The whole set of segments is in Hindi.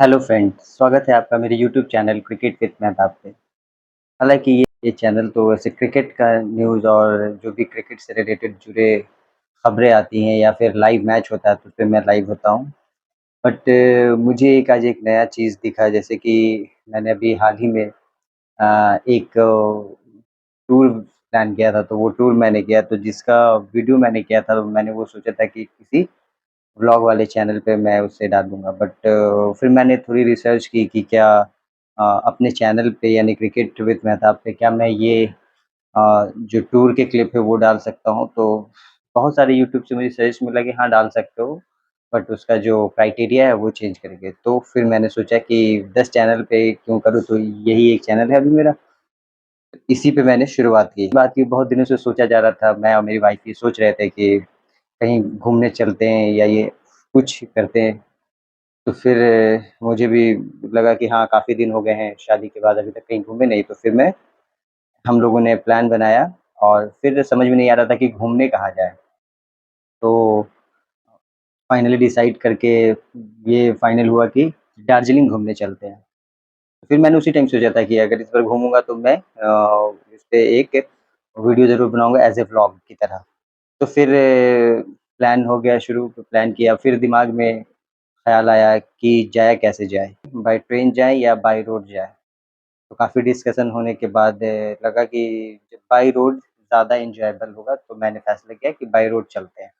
हेलो फ्रेंड, स्वागत है आपका मेरे YouTube channel cricket with Mehtab पे। हालाँकि ये चैनल तो वैसे क्रिकेट का न्यूज़ और जो भी क्रिकेट से रिलेटेड जुड़े खबरें आती हैं या फिर लाइव मैच होता है तो उसपे मैं लाइव होता हूँ। बट मुझे एक आज एक नया चीज़ दिखा जैसे कि मैंने अभी हाल ही में एक टूर प्लान किया था तो वो टूर मैंने किया तो जिसका वीडियो मैंने किया था तो मैंने वो सोचा था कि किसी व्लॉग वाले चैनल पे मैं उसे डालूँगा बट फिर मैंने थोड़ी रिसर्च की कि क्या अपने चैनल पे यानी क्रिकेट विद मेहताब पे क्या मैं ये जो टूर के क्लिप है वो डाल सकता हूँ। तो बहुत सारे यूट्यूब से मुझे सजेस्ट मिला कि हाँ, डाल सकते हो बट उसका जो क्राइटेरिया है वो चेंज करेंगे। तो फिर मैंने सोचा कि 10 चैनल पे क्यों करूँ तो यही एक चैनल है अभी मेरा। इसी पे मैंने शुरुआत की। बात की बहुत दिनों से सोचा जा रहा था, मैं और मेरी वाइफ़ ये सोच रहे थे कि कहीं घूमने चलते हैं या ये कुछ करते हैं। तो फिर मुझे भी लगा कि हाँ, काफ़ी दिन हो गए हैं शादी के बाद अभी तक कहीं घूमे नहीं, तो फिर मैं हम लोगों ने प्लान बनाया और फिर समझ में नहीं आ रहा था कि घूमने कहाँ जाएँ। तो फाइनली डिसाइड करके ये फाइनल हुआ कि दार्जिलिंग घूमने चलते हैं। फिर मैंने उसी टाइम सोचा था कि अगर इस बार घूमूँगा तो मैं इसपे एक वीडियो ज़रूर बनाऊँगा एज़ ए व्लॉग की तरह। तो फिर प्लान हो गया शुरू, प्लान किया फिर दिमाग में ख़्याल आया कि जाया कैसे जाए? बाय ट्रेन जाएँ या बाय रोड जाएँ? तो काफ़ी डिस्कशन होने के बाद लगा कि जब बाय रोड ज़्यादा एन्जॉयबल होगा तो मैंने फ़ैसला किया कि बाय रोड चलते हैं।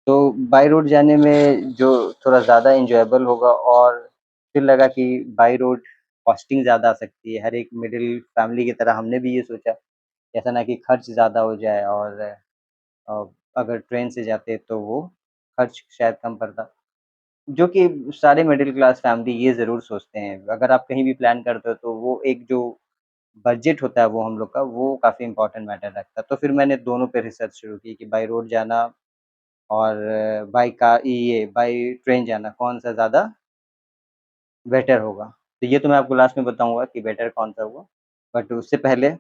तो बाय रोड जाने में जो थोड़ा ज़्यादा एन्जॉयबल होगा और फिर लगा कि बाय रोड कॉस्टिंग ज़्यादा आ सकती है। हर एक मिडल फैमिली की तरह हमने भी ये सोचा, ऐसा ना कि खर्च ज़्यादा हो जाए और अ, अगर ट्रेन से जाते तो वो खर्च शायद कम पड़ता। जो कि सारे मिडल क्लास फैमिली ये ज़रूर सोचते हैं। अगर आप कहीं भी प्लान करते हो तो वो एक जो बजट होता है वो हम लोग का वो काफ़ी इम्पोर्टेंट मैटर रखता है। तो फिर मैंने दोनों पे रिसर्च शुरू की कि बाय रोड जाना और बाय ट्रेन जाना कौन-सा ज़्यादा बेटर होगा। तो ये तो मैं आपको लास्ट में बताऊँगा कि बेटर कौन-सा हुआ। बट उससे पहले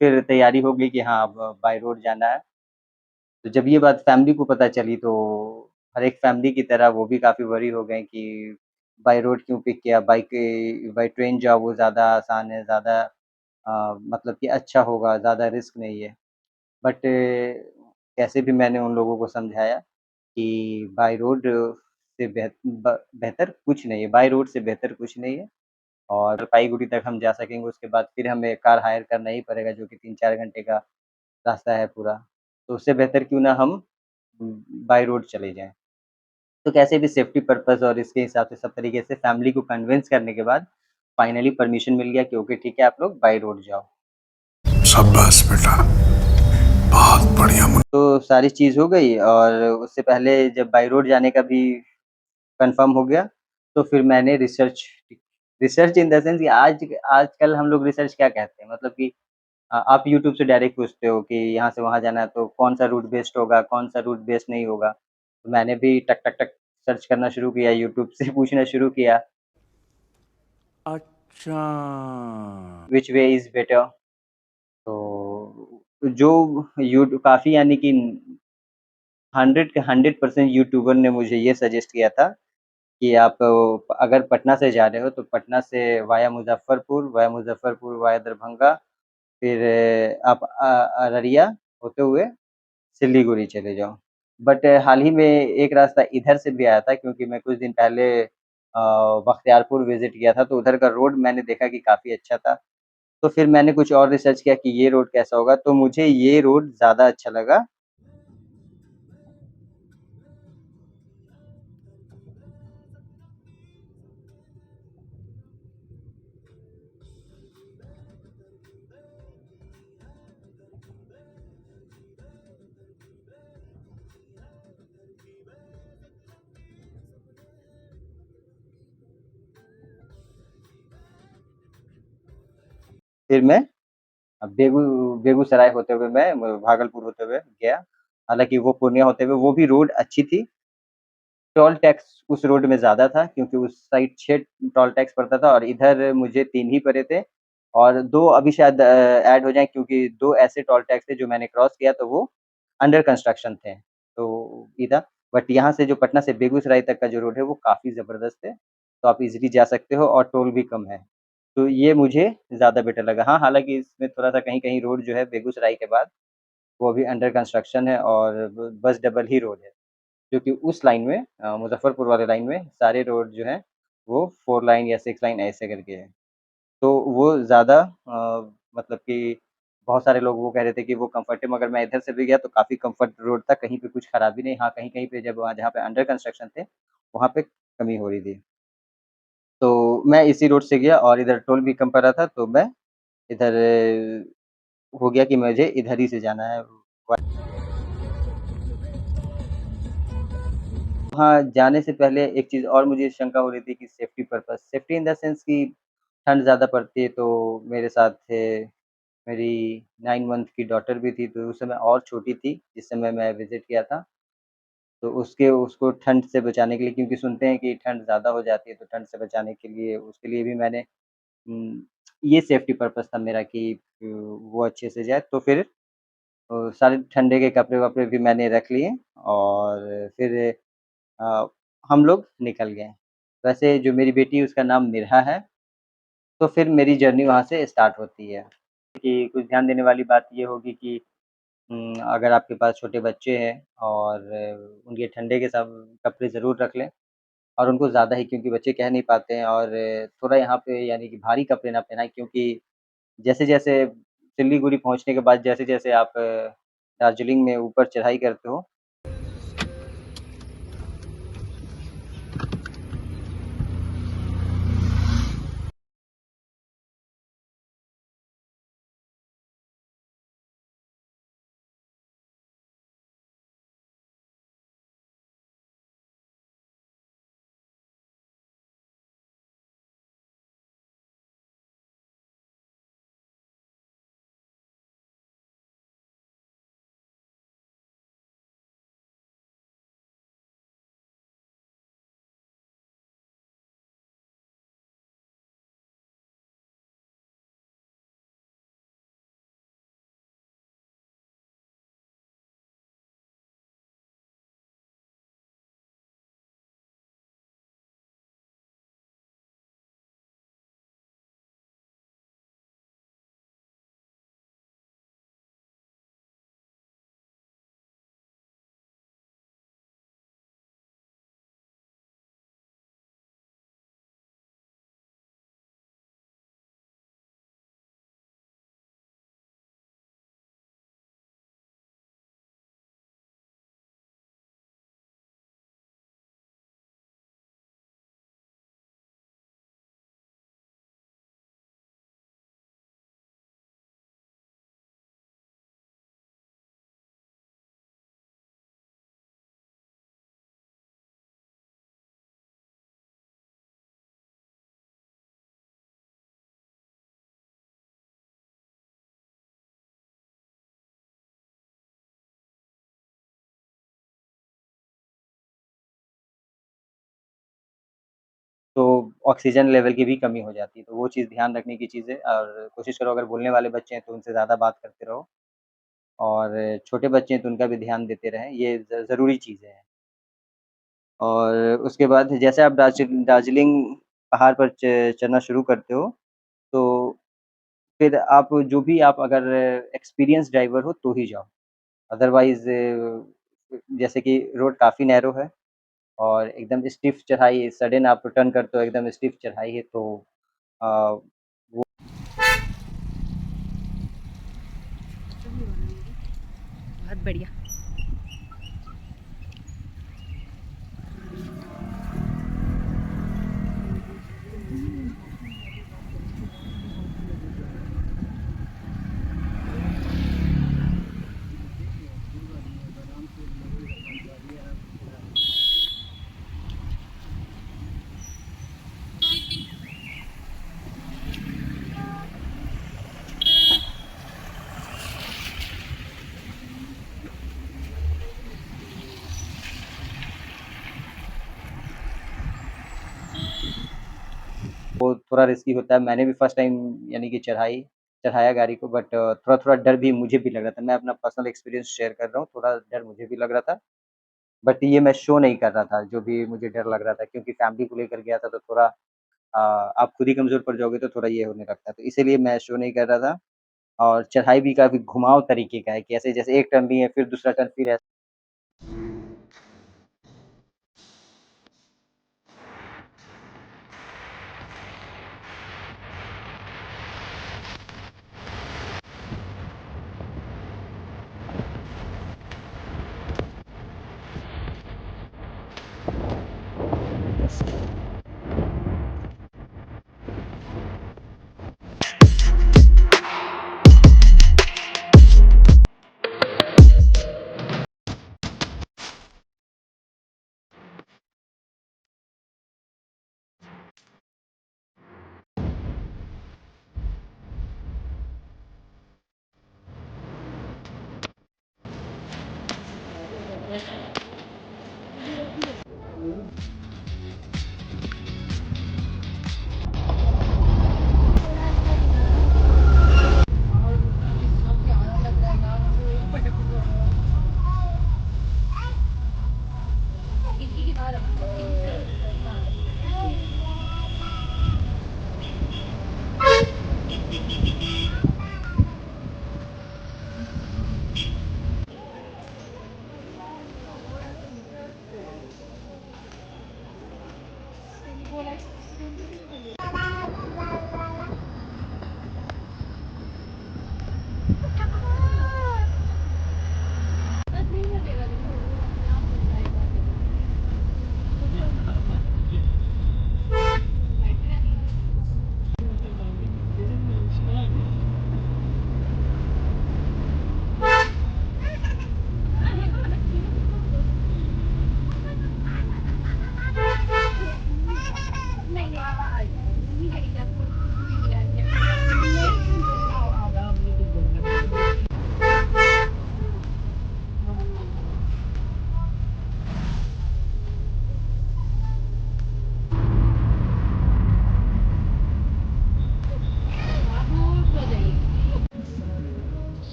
फिर तैयारी हो गई कि हाँ, अब बाय रोड जाना है। तो जब ये बात फैमिली को पता चली तो हर एक फैमिली की तरह वो भी काफ़ी वरी हो गए कि बाय रोड क्यों पिक किया, बाय ट्रेन जाओ वो ज़्यादा आसान है, ज़्यादा मतलब कि अच्छा होगा, ज़्यादा रिस्क नहीं है। बट कैसे भी मैंने उन लोगों को समझाया कि बाय रोड से बेहतर कुछ नहीं है, बाय रोड से बेहतर कुछ नहीं है और जलपाईगुड़ी तक हम जा सकेंगे, उसके बाद फिर हमें कार हायर करना ही पड़ेगा जो कि 3-4 घंटे का रास्ता है पूरा। तो उससे बेहतर क्यों ना हम बाय रोड चले जाएँ। तो कैसे भी सेफ्टी पर्पज़ और इसके हिसाब से सब तरीके से फैमिली को कन्विंस करने के बाद फाइनली परमिशन मिल गया कि ओके ठीक है आप लोग बाय रोड जाओ। शाबाश बेटा, बहुत बढ़िया। तो सारी चीज़ हो गई और उससे पहले जब बाय रोड जाने का भी कन्फर्म हो गया, तो फिर मैंने research research in the sense कि आजकल हम लोग रिसर्च क्या कहते हैं मतलब कि आप यूट्यूब से डायरेक्ट पूछते हो कि यहाँ से वहाँ जाना है तो कौन-सा रूट बेस्ट होगा, कौन-सा रूट बेस्ट नहीं होगा। तो मैंने भी टक, टक, टक सर्च करना शुरू किया, यूट्यूब से पूछना शुरू किया, अच्छा। Which way is better. तो जो काफ़ी यानी कि 100 के 100% यूट्यूबर ने मुझे ये सजेस्ट किया था कि आप अगर पटना से जा रहे हो तो पटना से वाया मुज़फ्फरपुर, वाया दरभंगा फिर आप अररिया होते हुए सिलीगुड़ी चले जाओ। बट हाल ही में एक रास्ता इधर से भी आया था क्योंकि मैं कुछ दिन पहले बख्तियारपुर विज़िट किया था तो उधर का रोड मैंने देखा कि काफ़ी अच्छा था। तो फिर मैंने कुछ और रिसर्च किया कि ये रोड कैसा होगा तो मुझे ये रोड ज़्यादा अच्छा लगा। फिर मैं बेगूसराय होते हुए मैं भागलपुर होते हुए गया। हालाँकि वो पूर्णिया होते हुए वो भी रोड अच्छी थी। टोल टैक्स उस रोड में ज़्यादा था क्योंकि उस साइड 6 टोल टैक्स पड़ता था और इधर मुझे 3 ही पड़े थे और 2 अभी शायद ऐड हो जाएँ क्योंकि 2 ऐसे टोल टैक्स थे जो मैंने क्रॉस किया तो वो अंडर कंस्ट्रक्शन थे। तो बट यहाँ से जो पटना से बेगूसराय तक का जो रोड है वो काफ़ी ज़बरदस्त है। तो आप ईज़िली जा सकते हो और टोल भी कम है। तो ये मुझे ज़्यादा बेटर लगा। हाँ, हालाँकि इसमें थोड़ा-सा कहीं-कहीं रोड जो है बेगूसराय के बाद, वो अभी अंडर कंस्ट्रक्शन है और ब बस डबल ही रोड है। क्योंकि उस लाइन में मुज़फ़्फ़रपुर वाले लाइन में सारे रोड जो हैं, वो 4 लाइन या 6 लाइन ऐसे करके हैं। तो वो ज़्यादा मतलब कि बहुत सारे लोग वो कह रहे थे कि वो कम्फ़र्टेबल, मगर मैं इधर से भी गया तो काफ़ी कम्फ़र्ट रोड था, कहीं पे कुछ खराबी नहीं। हाँ, कहीं-कहीं पे जब वहाँ जहाँ पे अंडर कंस्ट्रक्शन थे, वहाँ पे कमी हो रही थी। तो मैं इसी रोड से गया और इधर टोल भी कम पड़ रहा था, तो मैं इधर हो गया कि मुझे इधर ही से जाना है। वहाँ जाने से पहले एक चीज़ और मुझे शंका हो रही थी कि safety purpose, safety in the sense कि ठंड ज़्यादा पड़ती है, तो मेरे साथ थे मेरी 9 मंथ की डॉटर भी थी, तो उस समय और छोटी थी, जिस समय मैं विज़िट किया था। तो उसको ठंड से बचाने के लिए, क्योंकि सुनते हैं कि ठंड ज़्यादा हो जाती है, तो ठंड से बचाने के लिए उसके लिए भी मैंने उम, ये सेफ्टी पर्पज़ था मेरा कि वो अच्छे से जाए। तो फिर सारे ठंडे के कपड़े-वपड़े भी मैंने रख लिए और फिर अ, हम लोग निकल गए। वैसे जो मेरी बेटी है उसका नाम मिरहा है, तो फिर मेरी जर्नी वहाँ से स्टार्ट होती है। कि कुछ ध्यान देने वाली बात ये होगी कि अगर आपके पास छोटे बच्चे हैं और उनके ठंडे के सब कपड़े ज़रूर रख लें और उनको ज़्यादा ही, क्योंकि बच्चे कह नहीं पाते हैं, और थोड़ा यहाँ पे यानी कि भारी कपड़े ना पहनाएँ, क्योंकि जैसे-जैसे सिलीगुड़ी पहुँचने के बाद जैसे-जैसे आप दार्जिलिंग में ऊपर चढ़ाई करते हो, तो ऑक्सीजन लेवल की भी कमी हो जाती है। तो वो चीज़ ध्यान रखने की चीज़ है, और कोशिश करो अगर बोलने वाले बच्चे हैं तो उनसे ज़्यादा बात करते रहो, और छोटे बच्चे हैं तो उनका भी ध्यान देते रहें, ये ज़रूरी चीज़ें हैं। और उसके बाद जैसे आप दार्जिलिंग पहाड़ पर चढ़ना शुरू करते हो, तो फिर आप जो भी आप अगर एक्सपीरियंस ड्राइवर हो तो ही जाओ। अदरवाइज़ जैसे कि रोड काफ़ी नैरो है और एकदम स्टीफ चढ़ाई, सडन आप टर्न करते हो, एकदम स्टीफ चढ़ाई है, तो अ, बहुत बढ़िया। वो थोड़ा रिस्की होता है। मैंने भी फर्स्ट टाइम यानी कि चढ़ाया गाड़ी को, बट थोड़ा-थोड़ा डर भी मुझे भी लग रहा था। मैं अपना पर्सनल एक्सपीरियंस शेयर कर रहा हूँ, थोड़ा डर मुझे भी लग रहा था। बट ये मैं शो नहीं कर रहा था, जो भी मुझे डर लग रहा था क्योंकि फैमिली को लेकर गया था तो थोड़ा आप खुद ही कमज़ोर पड़ जाओगे तो थोड़ा ये होने लगता है, तो इसीलिए मैं शो नहीं कर रहा था। और चढ़ाई भी काफ़ी घुमाव तरीके का है कि ऐसे जैसे एक टर्न लिए, फिर दूसरा टर्न फिर ऐसे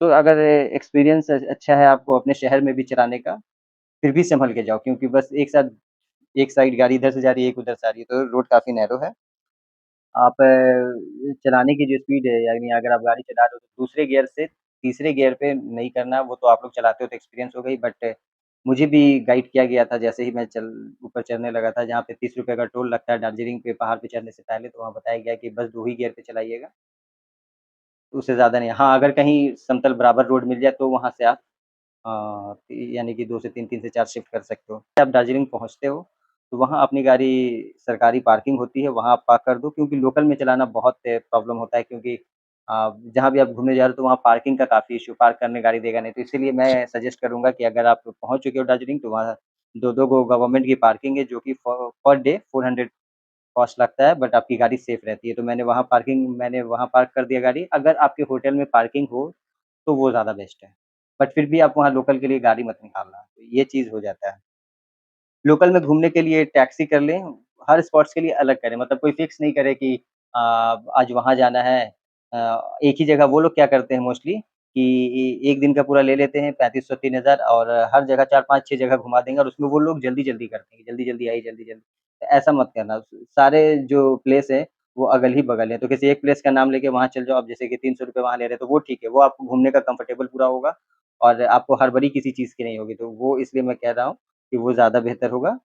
तो अगर एक्सपीरियंस अच्छा है आपको अपने शहर में भी चलाने का, फिर भी सँभल के जाओ क्योंकि बस एक साइड गाड़ी इधर से जा रही है, एक उधर से आ रही है, तो रोड काफ़ी नैरो है। आप चलाने की जो स्पीड है यानी अगर आप गाड़ी चला रहे हो तो दूसरे गियर से तीसरे गियर पे नहीं करना, वो तो आप लोग चलाते हो तो एक्सपीरियंस हो गई बट मुझे भी गाइड किया गया था जैसे ही मैं चल ऊपर चढ़ने लगा था जहाँ पे ₹30 का टोल लगता है दार्जिलिंग पे पहाड़ पे चढ़ने से पहले, तो वहाँ बताया गया कि बस 2 ही गियर पे चलाइएगा, उससे ज़्यादा नहीं। हाँ, अगर कहीं समतल बराबर रोड मिल जाए तो वहाँ से आप यानी कि 2 से 3, 3 से 4 शिफ्ट कर सकते हो। आप दार्जिलिंग पहुँचते हो, तो वहाँ अपनी गाड़ी सरकारी पार्किंग होती है, वहाँ आप पार्क कर दो क्योंकि लोकल में चलाना बहुत प्रॉब्लम होता है क्योंकि जहाँ भी आप घूमने जा रहे हो तो वहाँ पार्किंग का काफ़ी इश्यू पार्क करने गाड़ी देगा नहीं, तो इसीलिए मैं सजेस्ट करूँगा कि अगर आप पहुँच चुके हो दार्जिलिंग तो वहाँ 2-2 गो गवर्नमेंट की पार्किंग है जो कि पर डे 400 कॉस्ट लगता है बट आपकी गाड़ी सेफ रहती है, तो मैंने वहाँ पार्क कर दिया गाड़ी। अगर आपके होटल में पार्किंग हो, तो वो ज़्यादा बेस्ट है। बट फिर भी आप वहाँ लोकल के लिए गाड़ी मत निकालना, तो ये चीज़ हो जाता है। लोकल में घूमने के लिए टैक्सी कर लें, हर स्पॉट्स के लिए अलग करें, मतलब कोई फिक्स नहीं करे कि आज वहाँ जाना है एक ही जगह वो लोग क्या करते हैं मोस्टली कि 1 दिन का पूरा ले लेते हैं 3500 3000 और हर जगह 4, 5, 6 जगह घुमा देंगे और उसमें वो लोग जल्दी-जल्दी करते हैं, जल्दी-जल्दी आई, जल्दी-जल्दी तो ऐसा मत करना। सारे जो प्लेस हैं, वो अगल ही बगल हैं, तो किसी एक प्लेस का नाम लेके वहाँ चले जाओ, अब जैसे कि ₹300 वहाँ ले रहे हैं, तो वो ठीक है, वो आपको घूमने का कंफर्टेबल पूरा होगा और आपको हड़बड़ी किसी चीज़ की नहीं होगी, तो वो इसलिए मैं कह रहा हूँ कि वो ज़्यादा बेहतर होगा।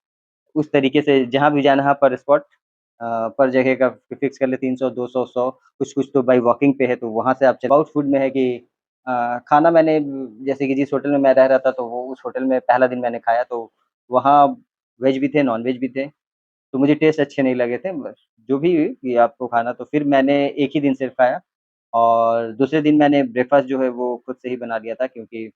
उस तरीके से जहाँ भी जाना है पर स्पॉट पर जगह का फिक्स कर लें 300, 200, 100 कुछ-कुछ तो बाय वॉकिंग पे है तो वहाँ से आप अबाउट फूड में है कि खाना मैंने जैसे कि जिस होटल में मैं रह रहा था तो वो उस होटल में पहला दिन मैंने खाया तो वहाँ वेज भी थे, नॉन-वेज भी थे, तो मुझे टेस्ट अच्छे नहीं लगे थे बस जो भी कि आपको खाना तो फिर मैंने एक ही दिन सिर्फ खाया और दूसरे दिन मैंने ब्रेकफ़ास्ट जो है वो खुद से ही बना लिया था क्योंकि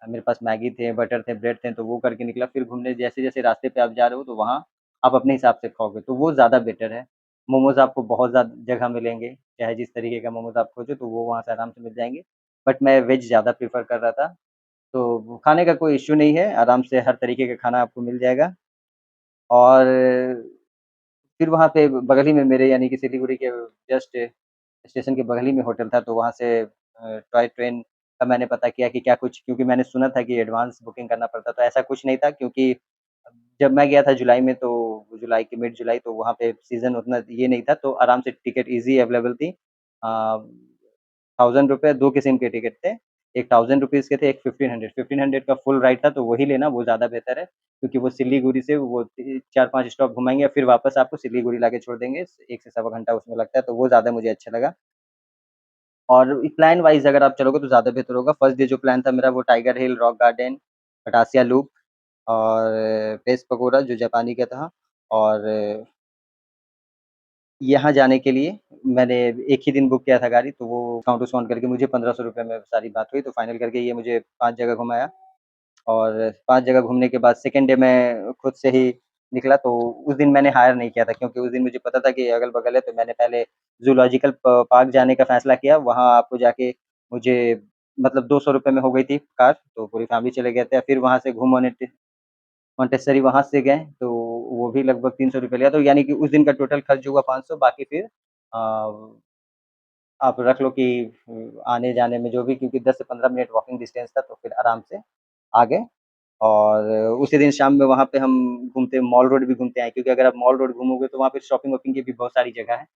मेरे पास मैगी थे, बटर थे, ब्रेड थे, तो वो करके निकला। फिर घूमने जैसे-जैसे रास्ते पे आप जा रहे हो, तो वहाँ आप अपने हिसाब से खाओगे, तो वो ज़्यादा बेटर है। मोमोज़ आपको बहुत जगह मिलेंगे, चाहे जिस तरीके का मोमोज़ आप खोजो, तो वो वहाँ से आराम से मिल जाएँगे। बट मैं वेज ज़्यादा प्रेफ़र कर रहा था, तो वो खाने का कोई इश्यू नहीं है, आराम से हर तरीके का खाना आपको मिल जाएगा और फिर वहाँ पे बगल ही में मेरे यानी कि सिलीगुड़ी के जस्ट स्टेशन के बगल ही में होटल था, तो वहाँ से टॉय ट्रेन का मैंने पता किया कि क्या कुछ, क्योंकि मैंने सुना था कि एडवांस बुकिंग करना पड़ता, तो ऐसा कुछ नहीं था, क्योंकि जब मैं गया था जुलाई में, तो जुलाई के मिड जुलाई, तो वहाँ पे सीज़न उतना ये नहीं था, तो आराम से टिकट ईज़ी अवेलेबल थी। ₹1000 2 किस्म के टिकट थे, एक ₹1000 के थे, एक 1500 का फुल राइड था, तो वही लेना वो ज़्यादा बेहतर है, क्योंकि वो सिलीगुड़ी से वो 4-5 स्टॉप घुमाएँगे, फिर वापस आपको सिलीगुड़ी लाके छोड़ देंगे, 1 से सवा घंटा उसमें लगता है, तो वो ज़्यादा मुझे अच्छा लगा। और प्लान वाइज़ अगर आप चलोगे तो ज़्यादा बेहतर होगा। फर्स्ट डे जो प्लान था मेरा वो टाइगर हिल, रॉक गार्डन, पटासिया लूप और पेस पगोड़ा जो जापानी का था, और यहाँ जाने के लिए मैंने एक ही दिन बुक किया था गाड़ी, तो वो डिस्काउंट-विस्काउंट करके मुझे ₹1500 में सारी बात हुई, तो फाइनल करके ये मुझे 5 जगह घुमाया। और 5 जगह घूमने के बाद सेकंड डे मैं खुद से ही निकला, तो उस दिन मैंने हायर नहीं किया था, क्योंकि उस दिन मुझे पता था कि अगल-बगल है, तो मैंने पहले ज़ूलॉजिकल प पार्क जाने का फ़ैसला किया। वहाँ आपको जाके मुझे मतलब ₹200 में हो गई थी कार, तो पूरी फैमिली चले गए थे। फिर वहाँ से घूम मोंटेसरी वहाँ से गए, तो वो भी लगभग ₹300 लिया, तो यानी कि उस दिन का टोटल खर्च हुआ 500, बाकी फिर आप रख लो कि आने-जाने में जो भी, क्योंकि 10 से 15 मिनट वॉकिंग डिस्टेंस था, तो फिर आराम से आ गए। और उसी दिन शाम में वहाँ पे हम घूमते मॉल रोड भी घूमते आए, क्योंकि अगर आप मॉल रोड घूमोगे तो वहाँ पे शॉपिंग-वॉपिंग की भी बहुत सारी जगह है।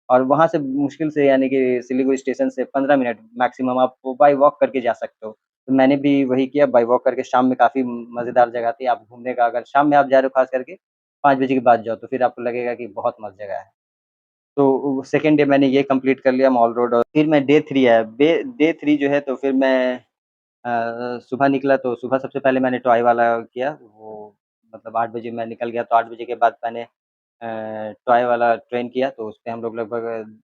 और वहाँ से मुश्किल से यानी कि सिलीगुड़ी स्टेशन से 15 मिनट मैक्सिमम आप बाय वॉक करके जा सकते हो। तो मैंने भी वही किया, बाय वॉक करके शाम में काफ़ी मज़ेदार जगह थी आप घूमने का, अगर शाम में आप जा रहे हो ख़ास करके 5 बजे के बाद जाओ, तो फिर आपको लगेगा कि बहुत मस्त जगह है। तो सेकंड डे मैंने ये कंप्लीट कर लिया मॉल रोड, और फिर मैं डे 3 आया। डे 3 जो है, तो फिर मैं सुबह निकला, तो सुबह सबसे पहले मैंने टॉय वाला किया, वो मतलब 8 बजे मैं निकल गया, तो 8 बजे के बाद मैंने टॉय वाला ट्रेन किया, तो उसपे हम लोग लगभग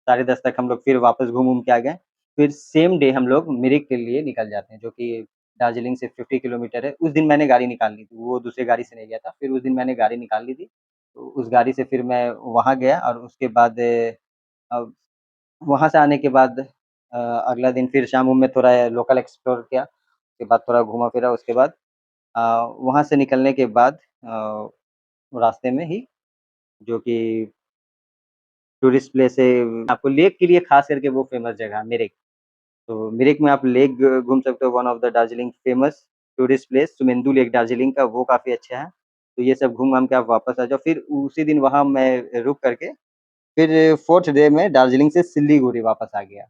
साढ़े 10 तक हम लोग फिर वापस घूम-वूम के आ गए। फिर सेम डे हम लोग मिरिक के लिए निकल जाते हैं, जो कि दार्जिलिंग से 50 किलोमीटर है। उस दिन मैंने गाड़ी निकाल ली थी, वो दूसरे गाड़ी से नहीं गया था। फिर उस दिन मैंने गाड़ी निकाल ली थी, तो उस गाड़ी से फिर मैं वहाँ गया, और उसके बाद वहाँ से आने के बाद अगला दिन फिर शाम-वाम में थोड़ा लोकल एक्सप्लोर किया, उसके बाद थोड़ा घूमा-फिरा, उसके बाद अ, वहाँ से निकलने के बाद रास्ते में ही जो कि टूरिस्ट प्लेस है, आपको लेक के लिए ख़ास करके वो फ़ेमस जगह है मिरिक। तो मिरिक में आप लेक घूम सकते हो, one of the Darjeeling famous tourist place Sumendu lake Darjeeling का, वो काफ़ी अच्छा है। तो ये सब घूम-घाम के आप वापस आ जाओ, फिर उसी दिन वहाँ मैं रुक करके फिर 4th डे में दार्जिलिंग से सिलीगुड़ी वापस आ गया।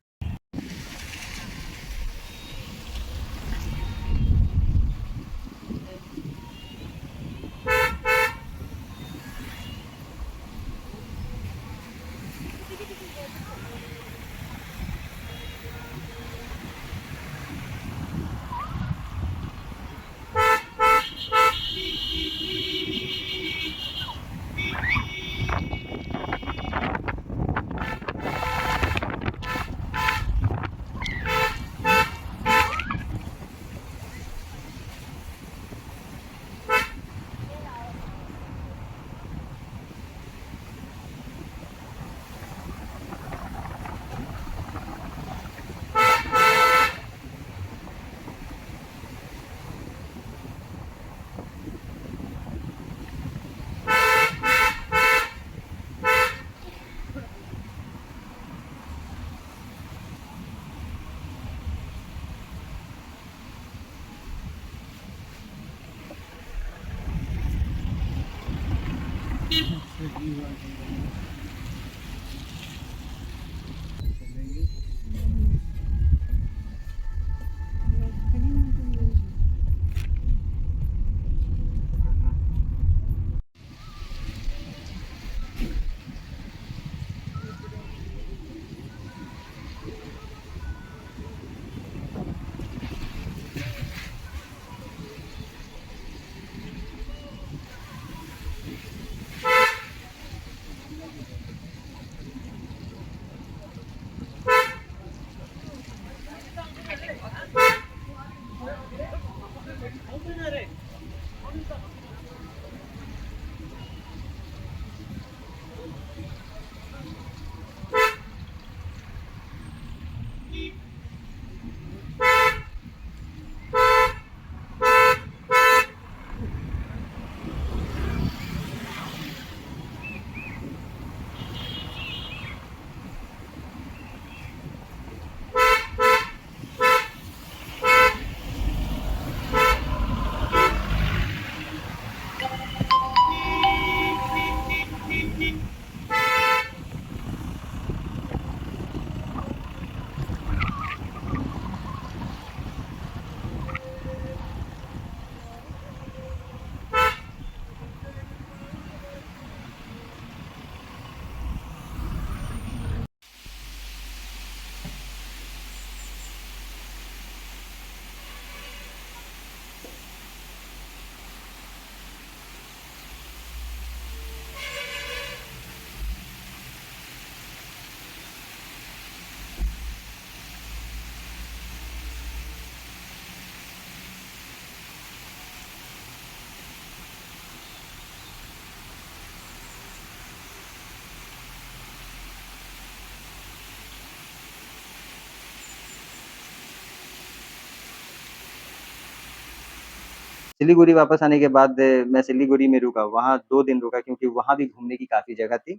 सिलीगुड़ी वापस आने के बाद मैं सिलीगुड़ी में रुका, वहाँ 2 दिन रुका क्योंकि वहाँ भी घूमने की काफ़ी जगह थी।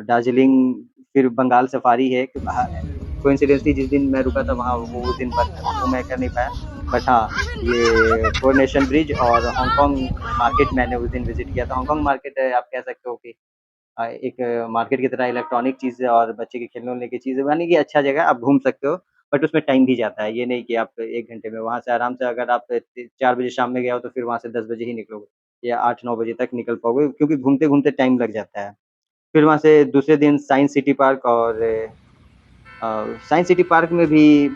दार्जिलिंग फिर बंगाल सफारी है कि कोइंसिडेंटली जिस दिन मैं रुका था वहाँ वो उस दिन बंद था, तो वो मैं कर नहीं पाया। बट हाँ, ये कोरोनेशन ब्रिज और हांगकांग मार्केट मैंने उस दिन विज़िट किया था। हांगकांग मार्केट आप कह सकते हो कि एक मार्केट की तरह इलेक्ट्रॉनिक चीज़ें और बच्चे के खेलने-वेलने की चीज़ें यानी कि अच्छा जगह है, आप घूम सकते हो, बट उसमें टाइम भी जाता है। ये नहीं कि आप 1 घंटे में वहाँ से आराम से अगर आप 4 बजे शाम में गए हो तो फिर वहाँ से 10 बजे ही निकलोगे या 8-9 बजे तक निकल पाओगे क्योंकि घूमते-घूमते टाइम लग जाता है। फिर वहाँ से दूसरे दिन साइंस सिटी पार्क और साइंस सिटी पार्क में भी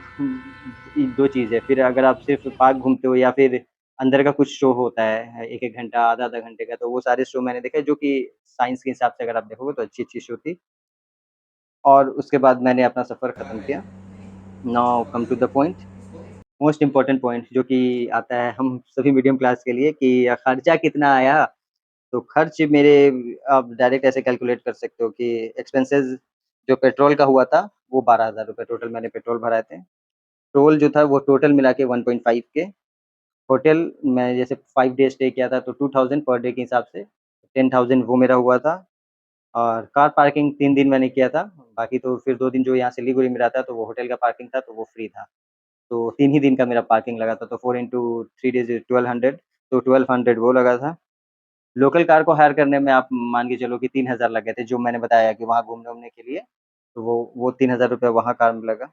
2 चीज़ है, फिर अगर आप सिर्फ़ पार्क घूमते हो या फिर अंदर का कुछ शो होता है 1-1 घंटा, आधा-आधा घंटे का, तो वो सारे शो मैंने देखा है जो कि साइंस के हिसाब से अगर आप देखोगे तो अच्छी-अच्छी शो थी और उसके बाद मैंने अपना सफ़र खत्म किया। Now come to the point, most important point जो कि आता है हम सभी मीडियम क्लास के लिए कि खर्चा कितना आया? तो खर्च मेरे आप डायरेक्ट ऐसे कैलकुलेट कर सकते हो कि एक्सपेंसेस जो पेट्रोल का हुआ था, वो ₹12,000 टोटल मैंने पेट्रोल भराए थे। टोल जो था वो टोटल मिला के 1.5 के। होटल मैं जैसे 5 डे स्टे किया था तो 2000 पर डे के हिसाब से 10,000 वो मेरा हुआ था और कार पार्किंग 3 दिन मैंने किया था। बाकी तो फिर 2 दिन जो यहाँ सिलीगुड़ी में रहा था तो वो होटल का पार्किंग था तो वो फ्री था। तो 3 ही दिन का मेरा पार्किंग लगा था तो 4 इंटू 3 डेज़ 1200 तो 1200 वो लगा था। लोकल कार को हायर करने में आप मान के चलो कि 3000 लग गए थे, जो मैंने बताया कि वहाँ घूमने-वूमने के लिए, तो वो ₹3000 वहाँ कार में लगा।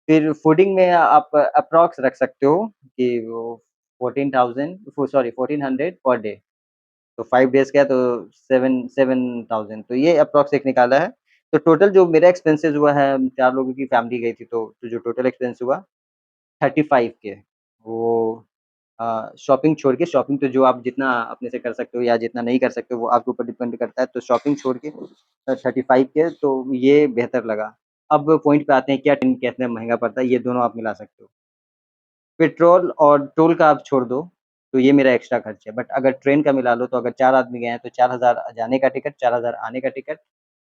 फिर फूडिंग में आप अप्रॉक्स रख सकते हो कि वो 14,000 सॉरी 1400 पर डे, तो 5 डेज़ का है तो 7,000 तो ये अप्रॉक्स एक निकाला है। तो टोटल जो मेरा एक्सपेंसेस हुआ है, 4 लोगों की फैमिली गई थी तो जो टोटल एक्सपेंस हुआ 35 के वो शॉपिंग छोड़ के शॉपिंग तो जो आप जितना अपने से कर सकते हो या जितना नहीं कर सकते हो, वो आपके ऊपर डिपेंड करता है, तो शॉपिंग छोड़ के 35 के तो ये बेहतर लगा। अब पॉइंट पे आते हैं क्या ट्रेन कितना महँगा पड़ता है, ये दोनों आप मिला सकते हो। पेट्रोल और टोल का आप छोड़ दो, तो ये मेरा एक्स्ट्रा खर्च है, बट अगर ट्रेन का मिला लो तो अगर 4 आदमी गए हैं तो 4000 जाने का टिकट, 4000 आने का टिकट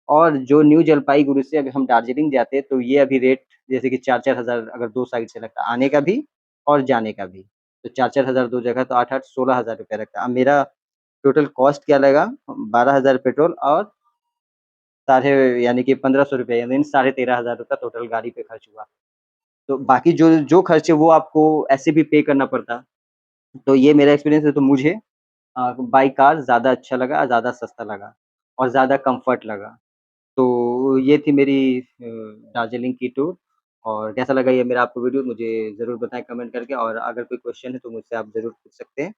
और जो न्यू जलपाईगुड़ी से अगर हम दार्जिलिंग जाते हैं, तो ये अभी रेट जैसे कि 4-4 हज़ार अगर 2 साइड से लगता है, आने का भी और जाने का भी। तो 4-4 हज़ार 2 जगह तो 8-8 16,000 रुपया लगता है। अब मेरा टोटल कॉस्ट क्या लगा 12,000 पेट्रोल और साढ़े यानी कि 1500 रुपए यानी साढ़े 13,000 रुपया टोटल गाड़ी पे खर्च हुआ। तो बाकी जो जो खर्च है वो आपको ऐसे भी पे करना पड़ता। तो ये मेरा एक्सपीरियंस है तो मुझे बाय कार ज़्यादा अच्छा लगा, ज़्यादा सस्ता लगा और ज़्यादा कम्फ़र्ट लगा। तो ये थी मेरी दार्जिलिंग की टूर और कैसा लगा ये मेरा आपको वीडियो मुझे ज़रूर बताएँ कमेंट करके और अगर कोई क्वेश्चन है तो मुझसे आप ज़रूर पूछ सकते हैं।